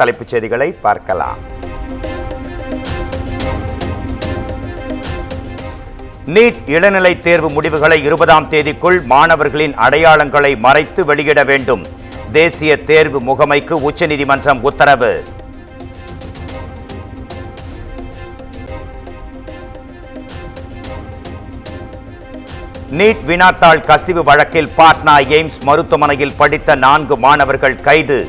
தலைப்புச் செய்திகளை பார்க்கலாம். நீட் இளநிலை தேர்வு முடிவுகளை 20ஆம் தேதிக்குள் மாணவர்களின் அடையாளங்களை மறைத்து வெளியிட வேண்டும். தேசிய தேர்வு முகமைக்கு உச்சநீதிமன்றம் உத்தரவு. நீட் வினாத்தாள் கசிவு வழக்கில் பாட்னா எய்ம்ஸ் மருத்துவமனையில் படித்த 4 மாணவர்கள் கைது.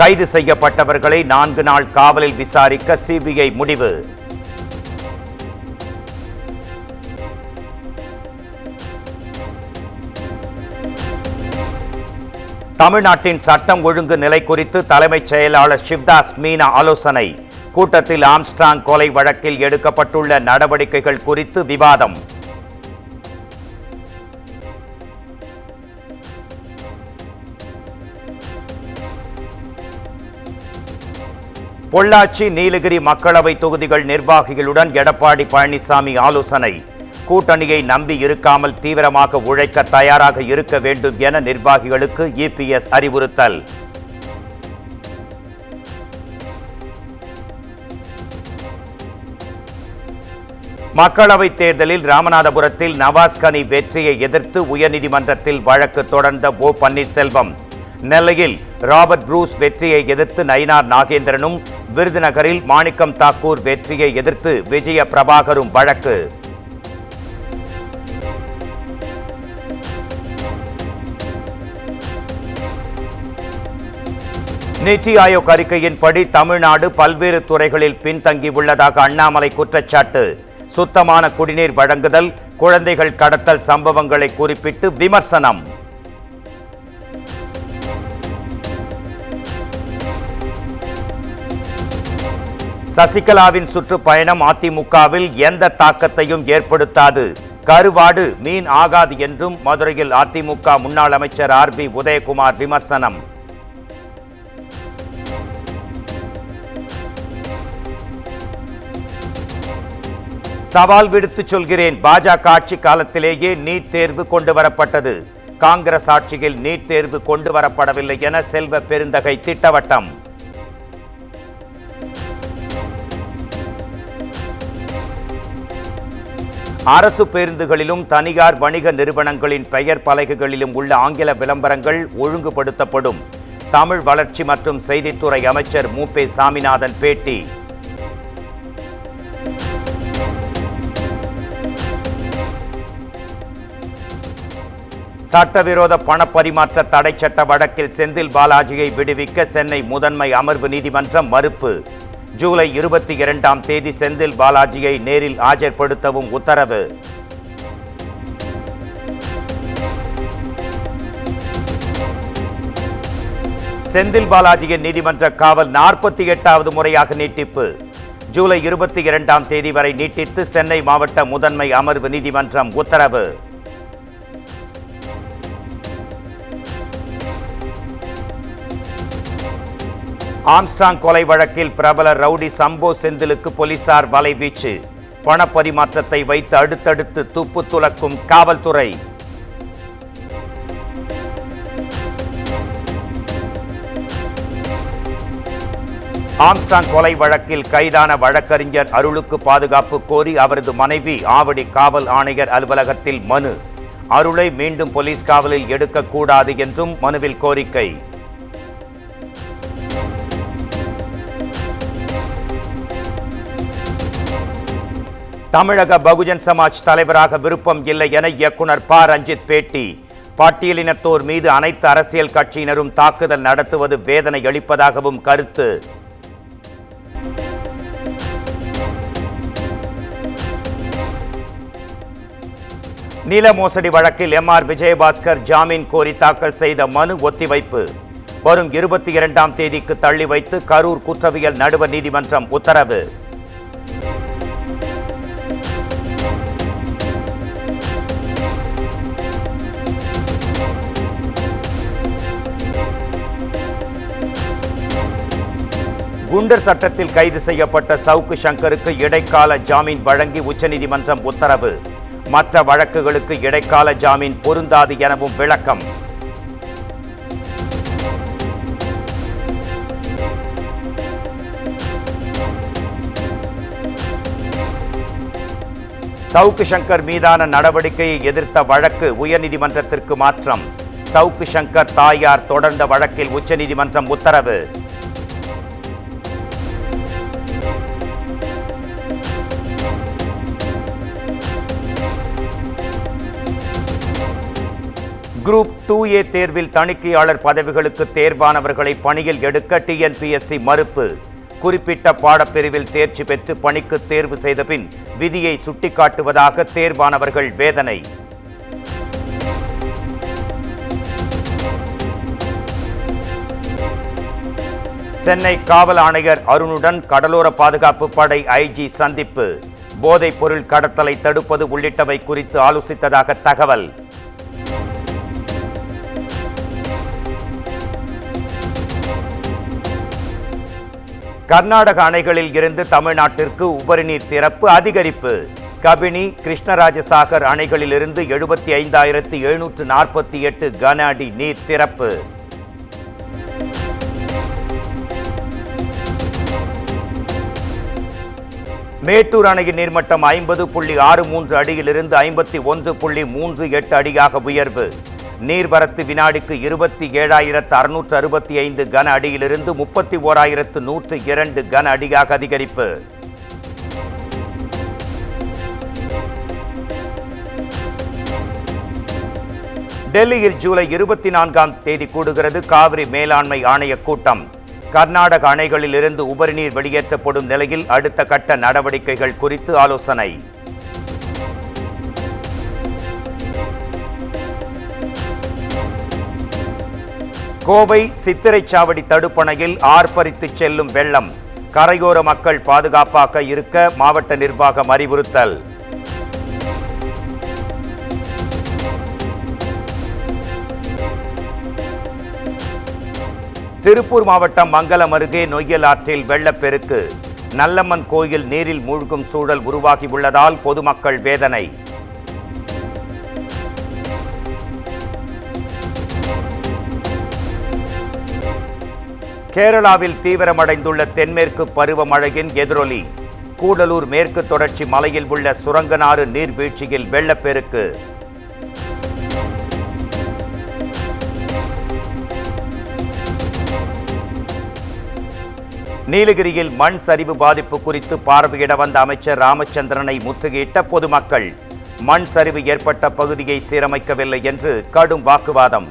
கைது செய்யப்பட்டவர்களை 4 நாள் காவலில் விசாரிக்க சிபிஐ முடிவு. தமிழ்நாட்டின் சட்டம் ஒழுங்கு நிலை குறித்து தலைமைச் செயலாளர் சிவ்தாஸ் மீனா ஆலோசனை. கூட்டத்தில் ஆம்ஸ்ட்ராங் கொலை வழக்கில் எடுக்கப்பட்டுள்ள நடவடிக்கைகள் குறித்து விவாதம். பொள்ளாச்சி நீலகிரி மக்களவை தொகுதிகள் நிர்வாகிகளுடன் எடப்பாடி பழனிசாமி ஆலோசனை. கூட்டணியை நம்பி இருக்காமல் தீவிரமாக உழைக்க தயாராக இருக்க வேண்டும் என நிர்வாகிகளுக்கு இபிஎஸ் அறிவுறுத்தல். மக்களவைத் தேர்தலில் ராமநாதபுரத்தில் நவாஸ்கனி வெற்றியை எதிர்த்து உயர்நீதிமன்றத்தில் வழக்கு தொடர்ந்த ஓ பன்னீர்செல்வம். நெல்லையில் ராபர்ட் ப்ரூஸ் வெற்றியை எதிர்த்து நயினார் நாகேந்திரனும், விருதுநகரில் மாணிக்கம் தாக்கூர் வெற்றியை எதிர்த்து விஜய பிரபாகரும் வழக்கு. நிதி ஆயோக் அறிக்கையின்படி தமிழ்நாடு பல்வேறு துறைகளில் பின்தங்கியுள்ளதாக அண்ணாமலை குற்றச்சாட்டு. சுத்தமான குடிநீர் வழங்குதல், குழந்தைகள் கடத்தல் சம்பவங்களை குறிப்பிட்டு விமர்சனம். சசிகலாவின் சுற்றுப்பயணம் அதிமுகவில் எந்த தாக்கத்தையும் ஏற்படுத்தாது, கருவாடு மீன் ஆகாது என்றும் மதுரையில் அதிமுக முன்னாள் அமைச்சர் ஆர்பி உதயகுமார் விமர்சனம். சவால் விடுத்து சொல்கிறேன், பாஜக ஆட்சி காலத்திலேயே நீட் தேர்வு கொண்டு வரப்பட்டது. காங்கிரஸ் ஆட்சியில் நீட் தேர்வு கொண்டு வரப்படவில்லை என செல்வ பெருந்தகை திட்டவட்டம். அரசு பேருந்துகளிலும் தனியார் வணிக நிறுவனங்களின் பெயர் பலகைகளிலும் உள்ள ஆங்கில விளம்பரங்கள் ஒழுங்குபடுத்தப்படும். தமிழ் வளர்ச்சி மற்றும் செய்தித்துறை அமைச்சர் மூபே சாமிநாதன் பேட்டி. சட்டவிரோத பணப்பரிமாற்ற தடை சட்ட வழக்கில் செந்தில் பாலாஜியை விடுவிக்க சென்னை முதன்மை அமர்வு நீதிமன்றம் மறுப்பு. ஜூலை 22ஆம் தேதி செந்தில் பாலாஜியை நேரில் ஆஜர்படுத்தவும் உத்தரவு. செந்தில் பாலாஜியின் நீதிமன்ற காவல் 48வது முறையாக நீட்டிப்பு. ஜூலை 22ஆம் தேதி வரை நீட்டித்து சென்னை மாவட்ட முதன்மை அமர்வு நீதிமன்றம் உத்தரவு. ஆம்ஸ்ட்ராங் கொலை வழக்கில் பிரபல ரவுடி சம்போ செந்திலுக்கு போலீசார் வலைவீச்சு. பணப்பரிமாற்றத்தை வைத்து அடுத்தடுத்து துப்பு துலக்கும் காவல்துறை. ஆம்ஸ்ட்ராங் கொலை வழக்கில் கைதான வழக்கறிஞர் அருளுக்கு பாதுகாப்பு கோரி அவரது மனைவி ஆவடி காவல் ஆணையர் அலுவலகத்தில் மனு. அருளை மீண்டும் போலீஸ் காவலில் எடுக்கக்கூடாது என்றும் மனுவில் கோரிக்கை. தமிழக பகுஜன் சமாஜ் தலைவராக விருப்பம் இல்லை என இயக்குனர் ப. ரஞ்சித் பேட்டி. பட்டியலினத்தோர் மீது அனைத்து அரசியல் கட்சியினரும் தாக்குதல் நடத்துவது வேதனை அளிப்பதாகவும் கருத்து. நில மோசடி வழக்கில் எம்.ஆர். விஜயபாஸ்கர் ஜாமீன் கோரி தாக்கல் செய்த மனு ஒத்திவைப்பு. வரும் 22ஆம் தேதிக்கு தள்ளி வைத்து கரூர் குற்றவியல் நடுவர் நீதிமன்றம் உத்தரவு. குண்டர் சட்டத்தில் கைது செய்யப்பட்ட சவுக்கு சங்கருக்கு இடைக்கால ஜாமீன் வழங்கி உச்சநீதிமன்றம் உத்தரவு. மற்ற வழக்குகளுக்கு இடைக்கால ஜாமீன் பொருந்தாது எனவும் விளக்கம். சவுக்கு சங்கர் மீதான நடவடிக்கையை எதிர்த்த வழக்கு உயர்நீதிமன்றத்திற்கு மாற்றம். சவுக்கு சங்கர் தாயார் தொடர்ந்த வழக்கில் உச்சநீதிமன்றம் உத்தரவு. குரூப் 2A தேர்வில் தணிக்கையாளர் பதவிகளுக்கு தேர்வானவர்களை பணியில் எடுக்க டிஎன்பிஎஸ்சி மறுப்பு. குறிப்பிட்ட பாடப்பிரிவில் தேர்ச்சி பெற்று பணிக்கு தேர்வு செய்த பின் விதியை சுட்டிக்காட்டுவதாக தேர்வானவர்கள் வேதனை. சென்னை காவல் ஆணையர் அருணுடன் கடலோர பாதுகாப்பு படை ஐஜி சந்திப்பு. போதைப் பொருள் கடத்தலை தடுப்பது உள்ளிட்டவை குறித்து ஆலோசித்ததாக தகவல். கர்நாடக அணைகளில் இருந்து தமிழ்நாட்டிற்கு உபரிநீர் திறப்பு அதிகரிப்பு. கபினி, கிருஷ்ணராஜசாகர் அணைகளிலிருந்து 75,748 கன அடி நீர் திறப்பு. மேட்டூர் அணையின் நீர்மட்டம் 50.63 அடியிலிருந்து 51.38 அடியாக உயர்வு. நீர்வரத்து வினாடிக்கு 27,665 கன அடியிலிருந்து 31,102 கன அடியாக அதிகரிப்பு. டெல்லியில் ஜூலை 24ஆம் தேதி கூடுகிறது காவிரி மேலாண்மை ஆணைய கூட்டம். கர்நாடக அணைகளில் இருந்து உபரிநீர் வெளியேற்றப்படும் நிலையில் அடுத்த கட்ட நடவடிக்கைகள் குறித்து ஆலோசனை. கோவை சித்திரைச்சாவடி தடுப்பணையில் ஆர்ப்பரித்து செல்லும் வெள்ளம். கரையோர மக்கள் பாதுகாப்பாக இருக்க மாவட்ட நிர்வாகம் அறிவுறுத்தல். திருப்பூர் மாவட்டம் மங்கலம் அருகே நொய்யல் ஆற்றில் வெள்ளப்பெருக்கு. நல்லம்மன் கோயில் நீரில் மூழ்கும் சூழல் உருவாகியுள்ளதால் பொதுமக்கள் வேதனை. கேரளாவில் தீவிரமடைந்துள்ள தென்மேற்கு பருவமழையின் எதிரொலி. கூடலூர் மேற்கு தொடர்ச்சி மலையில் உள்ள சுரங்கநாறு நீர்வீழ்ச்சியில் வெள்ளப்பெருக்கு. நீலகிரியில் மண் சரிவு பாதிப்பு குறித்து பார்வையிட வந்த அமைச்சர் ராமச்சந்திரனை முற்றுகையிட்ட பொதுமக்கள். மண் சரிவு ஏற்பட்ட பகுதியை சீரமைக்கவில்லை என்று கடும் வாக்குவாதம்.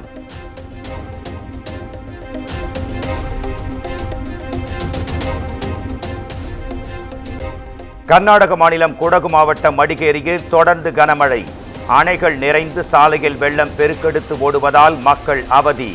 கர்நாடக மாநிலம் குடகு மாவட்டம் மடிகேரியில் தொடர்ந்து கனமழை. அணைகள் நிறைந்து சாலையில் வெள்ளம் பெருக்கெடுத்து ஓடுவதால் மக்கள் அவதி.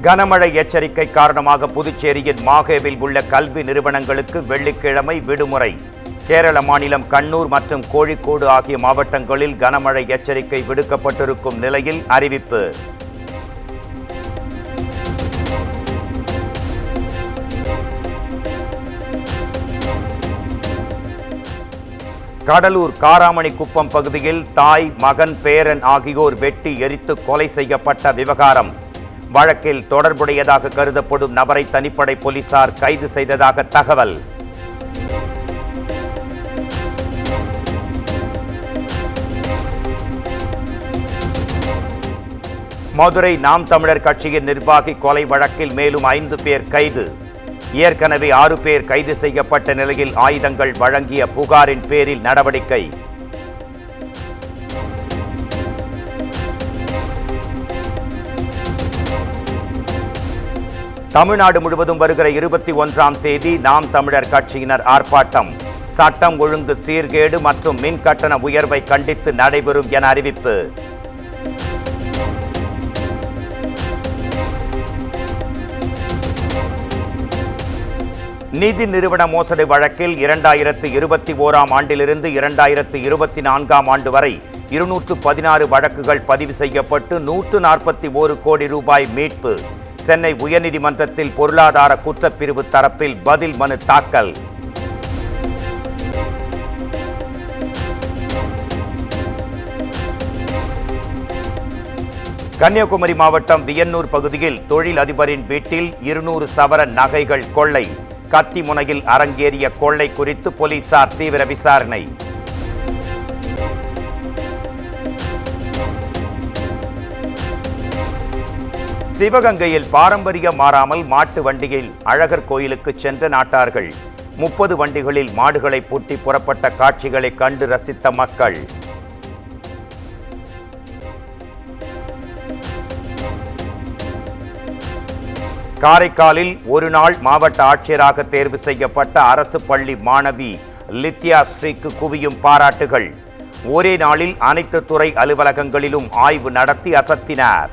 கனமழை எச்சரிக்கை காரணமாக புதுச்சேரியின் மாஹேவில் உள்ள கல்வி நிறுவனங்களுக்கு வெள்ளிக்கிழமை விடுமுறை. கேரள மாநிலம் கண்ணூர் மற்றும் கோழிக்கோடு ஆகிய மாவட்டங்களில் கனமழை எச்சரிக்கை விடுக்கப்பட்டிருக்கும் நிலையில் அறிவிப்பு. கடலூர் காராமணி குப்பம் பகுதியில் தாய், மகன், பேரன் ஆகியோர் வெட்டி எரித்து கொலை செய்யப்பட்ட விவகாரம். வழக்கில் தொடர்புடையதாக கருதப்படும் நபரை தனிப்படை போலீசார் கைது செய்ததாக தகவல். மதுரை நாம் தமிழர் கட்சியின் நிர்வாகி கொலை வழக்கில் மேலும் 5 பேர் கைது. ஏற்கனவே 6 பேர் கைது செய்யப்பட்ட நிலையில் ஆயுதங்கள் வழங்கிய புகாரின் பேரில் நடவடிக்கை. தமிழ்நாடு முழுவதும் வருகிற 21ஆம் தேதி நாம் தமிழர் கட்சியினர் ஆர்ப்பாட்டம். சட்டம் ஒழுங்கு சீர்கேடு மற்றும் மின் கட்டண உயர்வை கண்டித்து நடைபெறும் என அறிவிப்பு. நிதி நிறுவன மோசடி வழக்கில் 2021ஆம் ஆண்டிலிருந்து 2024ஆம் ஆண்டு வரை 216 வழக்குகள் பதிவு செய்யப்பட்டு 141 கோடி ரூபாய் மீட்பு. சென்னை உயர்நீதிமன்றத்தில் பொருளாதார குற்றப்பிரிவு தரப்பில் பதில் மனு தாக்கல். கன்னியாகுமரி மாவட்டம் வியன்னூர் பகுதியில் தொழில் அதிபரின் வீட்டில் 200 சவரன் நகைகள் கொள்ளை. கத்திமுனையில் அரங்கேறிய கொள்ளை குறித்து போலீசார் தீவிர விசாரணை. சிவகங்கையில் பாரம்பரியம் மாறாமல் மாட்டு வண்டியில் அழகர் கோயிலுக்கு சென்ற நாட்டார்கள். 30 வண்டிகளில் மாடுகளை பூட்டி புறப்பட்ட காட்சிகளை கண்டு ரசித்த மக்கள். காரைக்காலில் ஒரு நாள் மாவட்ட ஆட்சியராக தேர்வு செய்யப்பட்ட அரசு பள்ளி மாணவி லித்யா ஸ்ரீக்கு குவியும் பாராட்டுகள். ஒரே நாளில் அனைத்து துறை அலுவலகங்களிலும் ஆய்வு நடத்தி அசத்தினார்.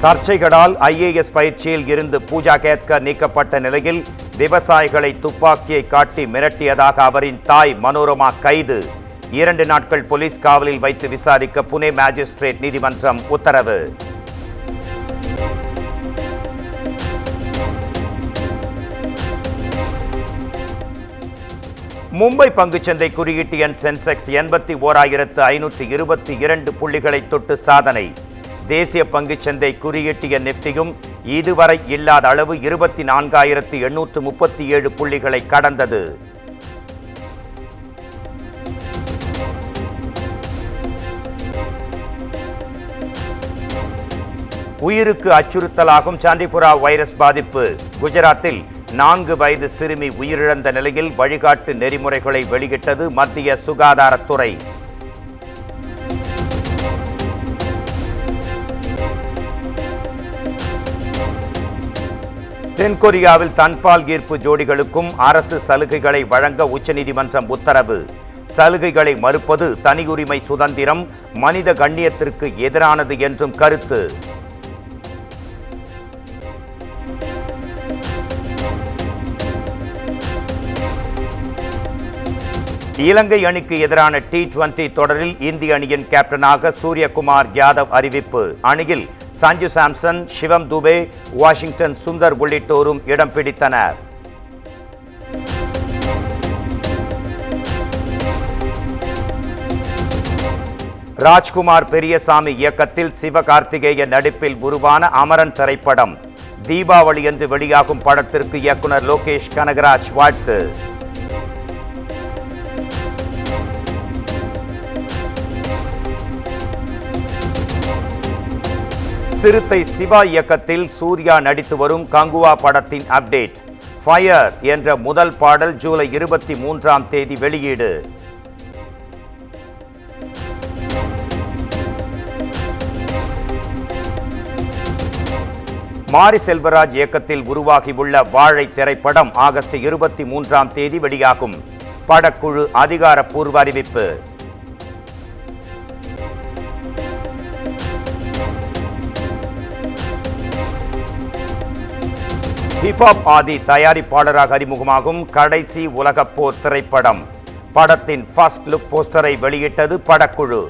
சர்ச்சைகளால் ஐஏஎஸ் பயிற்சியில் இருந்து பூஜா கேத்கர் நீக்கப்பட்ட நிலையில் விவசாயிகளை துப்பாக்கியை காட்டி மிரட்டியதாக அவரின் தாய் மனோரமா கைது. 2 நாட்கள் போலீஸ் காவலில் வைத்து விசாரிக்க புனே மேஜிஸ்ட்ரேட் நீதிமன்றம் உத்தரவு. மும்பை பங்குச்சந்தை குறியீட்டு எண் சென்செக்ஸ் 81,522 புள்ளிகளை தொட்டு சாதனை. தேசிய பங்குச்சந்தை குறியீட்டு எண் நிஃப்டியும் இதுவரை இல்லாத அளவு 24,837 புள்ளிகளை கடந்தது. உயிருக்கு அச்சுறுத்தலாகும் சாண்டிபுரா வைரஸ் பாதிப்பு. குஜராத்தில் 4 வயது சிறுமி உயிரிழந்த நிலையில் வழிகாட்டு நெறிமுறைகளை வெளியிட்டது மத்திய சுகாதாரத்துறை. தென்கொரியாவில் தன்பால் ஈர்ப்பு ஜோடிகளுக்கும் அரசு சலுகைகளை வழங்க உச்சநீதிமன்றம் உத்தரவு. சலுகைகளை மறுப்பது தனியுரிமை சுதந்திரம், மனித கண்ணியத்திற்கு எதிரானது என்றும் கருத்து. இலங்கை அணிக்கு எதிரான T20 தொடரில் இந்திய அணியின் கேப்டனாக சூரியகுமார் யாதவ் அறிவிப்பு. அணியில் சஞ்சு சாம்சன், சிவம் துபே, வாஷிங்டன் சுந்தர் உள்ளிட்டோரும் இடம் பிடித்தனர். ராஜ்குமார் பெரியசாமி இயக்கத்தில் சிவகார்த்திகேயன் நடிப்பில் உருவான அமரன் திரைப்படம். தீபாவளி என்று வெளியாகும் படத்திற்கு இயக்குனர் லோகேஷ் கனகராஜ் வாழ்த்து. சிறுத்தை சிவா இயக்கத்தில் சூர்யா நடித்து வரும் கங்குவா படத்தின் அப்டேட். ஃபயர் என்ற முதல் பாடல் ஜூலை 23ஆம் தேதி வெளியீடு. மாரி செல்வராஜ் இயக்கத்தில் உருவாகியுள்ள வாழை திரைப்படம் ஆகஸ்ட் 23ஆம் தேதி வெளியாகும். படக்குழு அதிகாரப்பூர்வ அறிவிப்பு. ஹிப்ஹாப் ஆதி தயாரிப்பாளராக அறிமுகமாகும் கடைசி உலகப்போர் திரைப்படம். படத்தின் ஃபர்ஸ்ட் லுக் போஸ்டரை வெளியிட்டது படக்குழு.